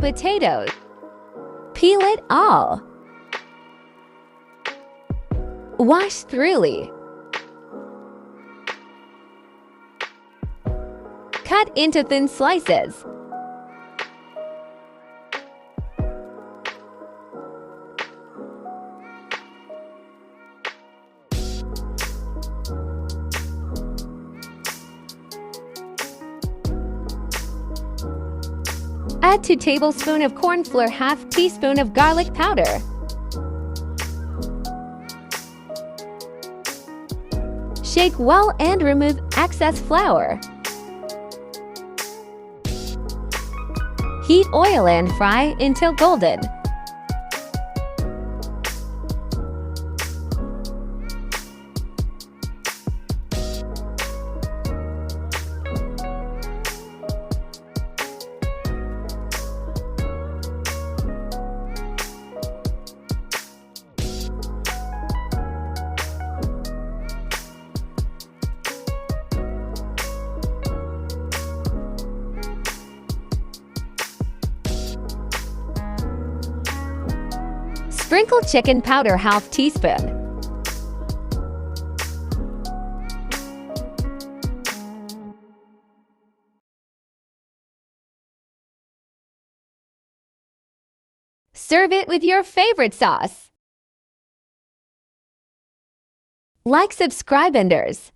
Potatoes. Peel it all. Wash thoroughly. Cut into thin slices. Add 2 tablespoons of corn flour, half teaspoon of garlic powder. Shake well and remove excess flour. Heat oil and fry until golden. Sprinkle chicken powder, half teaspoon. Serve it with your favorite sauce. Like, subscribe, enders.